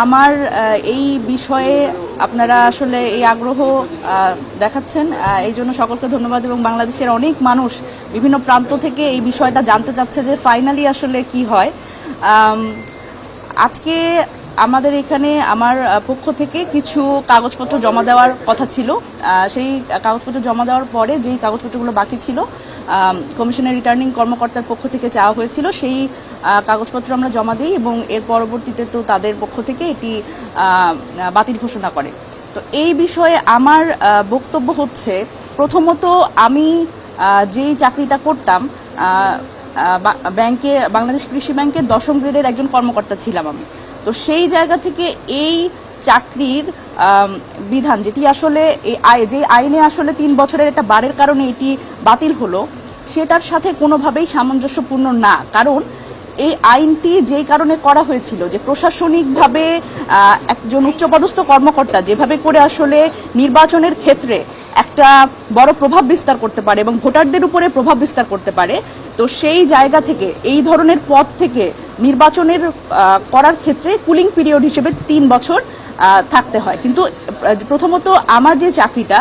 আমার এই বিষয়ে আপনারা আসলে এই আগ্রহ দেখাচ্ছেন, এই জন্য সকলকে ধন্যবাদ। এবং বাংলাদেশের অনেক মানুষ বিভিন্ন প্রান্ত থেকে এই বিষয়টা জানতে চাচ্ছে যে ফাইনালি আসলে কি হয়। আজকে আমাদের এখানে আমার পক্ষ থেকে কিছু কাগজপত্র জমা দেওয়ার কথা ছিল। সেই কাগজপত্র জমা দেওয়ার পরে যেই কাগজপত্রগুলো বাকি ছিল কমিশনের রিটার্নিং কর্মকর্তার পক্ষ থেকে চাওয়া হয়েছিল, সেই কাগজপত্র আমরা জমা দিই এবং এর পরবর্তীতে তো তাদের পক্ষ থেকে এটি বাতিল ঘোষণা করে। তো এই বিষয়ে আমার বক্তব্য হচ্ছে, প্রথমত আমি যেই চাকরিটা করতাম ব্যাংকে, বাংলাদেশ কৃষি ব্যাংকের 10ম গ্রেডের একজন কর্মকর্তা ছিলাম আমি। তো সেই জায়গা থেকে এই চাকরির বিধান যেটি আসলে যে আইনে আসলে 3 বছরের একটা বারের কারণে এটি বাতিল হলো, সেটার সাথে কোনোভাবেই সামঞ্জস্যপূর্ণ না। কারণ এই আইনটি যেই কারণে করা হয়েছিল যে প্রশাসনিকভাবে একজন উচ্চপদস্থ কর্মকর্তা যেভাবে করে আসলে নির্বাচনের ক্ষেত্রে একটা বড় প্রভাব বিস্তার করতে পারে এবং ভোটারদের উপরে প্রভাব বিস্তার করতে পারে, তো সেই জায়গা থেকে এই ধরনের পদ থেকে নির্বাচনের করার ক্ষেত্রে কুলিং পিরিয়ড হিসেবে 3 বছর থাকতে হয়। কিন্তু প্রথমত আমার যে চাকরিটা,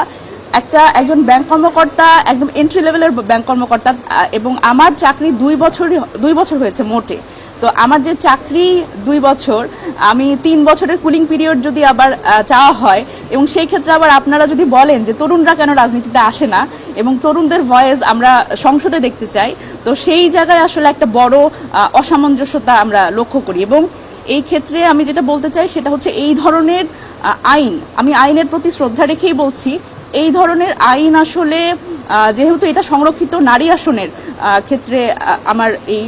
একজন ব্যাংক কর্মকর্তা, একদম এন্ট্রি লেভেলের ব্যাংক কর্মকর্তা, এবং আমার চাকরি 2 বছর হয়েছে মোটে। তো আমার যে চাকরি 2 বছর, আমি 3 বছরের কুলিং পিরিয়ড যদি আবার চাওয়া হয়, এবং সেই ক্ষেত্রে আবার আপনারা যদি বলেন যে তরুণরা কেন রাজনীতিতে আসে না এবং তরুণদের ভয়েস আমরা সংসদে দেখতে চাই, তো সেই জায়গায় আসলে একটা বড় অসামঞ্জস্যতা আমরা লক্ষ্য করি। এবং এই ক্ষেত্রে আমি যেটা বলতে চাই সেটা হচ্ছে, এই ধরনের আইন, আমি আইনের প্রতি শ্রদ্ধা রেখেই বলছি, এই ধরনের আইন আসলে যেহেতু এটা সংরক্ষিত নারী আসনের ক্ষেত্রে আমার এই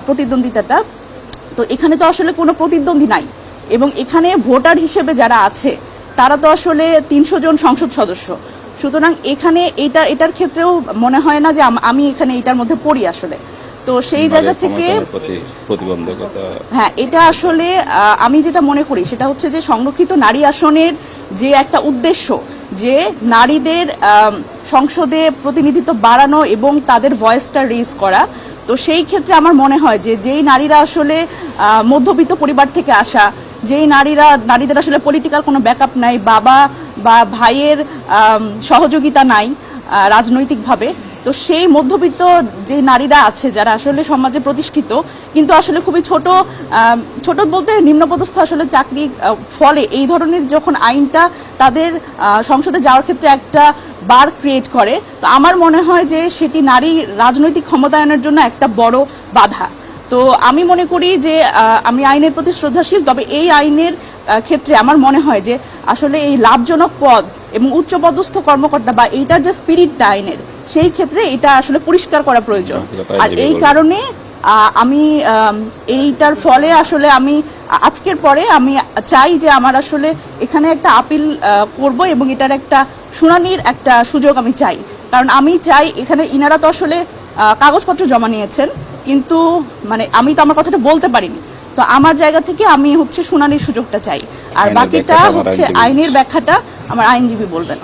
প্রতিদ্বন্দ্বিতাটা, তো এখানে তো আসলে কোনো প্রতিদ্বন্দ্বী নাই এবং এখানে ভোটার হিসেবে যারা আছে তারা তো আসলে 300 জন সংসদ সদস্য। সুতরাং এখানে এটার ক্ষেত্রেও মনে হয় না যে আমি এখানে এটার মধ্যে পড়ি আসলে। তো সেই জায়গা থেকে প্রতিবন্ধকতা, হ্যাঁ, এটা আসলে আমি যেটা মনে করি সেটা হচ্ছে যে সংরক্ষিত নারী আসনের যে একটা উদ্দেশ্য, যে নারীদের সংসদে প্রতিনিধিত্ব বাড়ানো এবং তাদের ভয়েসটা রেজ করা, তো সেই ক্ষেত্রে আমার মনে হয় যে যেই নারীরা আসলে মধ্যবিত্ত পরিবার থেকে আসা, যেই নারীদের আসলে পলিটিক্যাল কোনো ব্যাকআপ নাই, বাবা বা ভাইয়ের সহযোগিতা নাই রাজনৈতিকভাবে, তো সেই মধ্যবিত্ত যে নারীরা আছে যারা আসলে সমাজে প্রতিষ্ঠিত কিন্তু আসলে খুবই ছোট বলতে নিম্নপদস্থ আসলে চাকরি, ফলে এই ধরনের যখন আইনটা তাদের সংসদে যাওয়ার ক্ষেত্রে একটা বার ক্রিয়েট করে, তো আমার মনে হয় যে সেটি নারী রাজনৈতিক ক্ষমতায়নের জন্য একটা বড় বাধা। তো আমি মনে করি যে আমি আইনের প্রতি শ্রদ্ধাশীল, তবে এই আইনের ক্ষেত্রে আমার মনে হয় যে আসলে এই লাভজনক পদ এবং উচ্চপদস্থ কর্মকর্তা বা এইটার যে স্পিরিটটা আইনের, সেই ক্ষেত্রে এটা আসলে পরিষ্কার করা প্রয়োজন। আর এই কারণে আমি এইটার ফলে আসলে আমি আজকের পরে আমি চাই যে আমার আসলে এখানে একটা আপিল করব এবং এটার একটা শুনানির একটা সুযোগ আমি চাই। কারণ আমি চাই, এখানে ইনারা তো আসলে কাগজপত্র জমা নিয়েছেন, কিন্তু মানে আমি তো আমার কথাটা বলতে পারিনি। তো আমার জায়গা থেকে আমি হচ্ছে শুনানির সুযোগটা চাই, আর বাকিটা হচ্ছে আইনের ব্যাখ্যাটা আমার আইনজীবী বলবেন।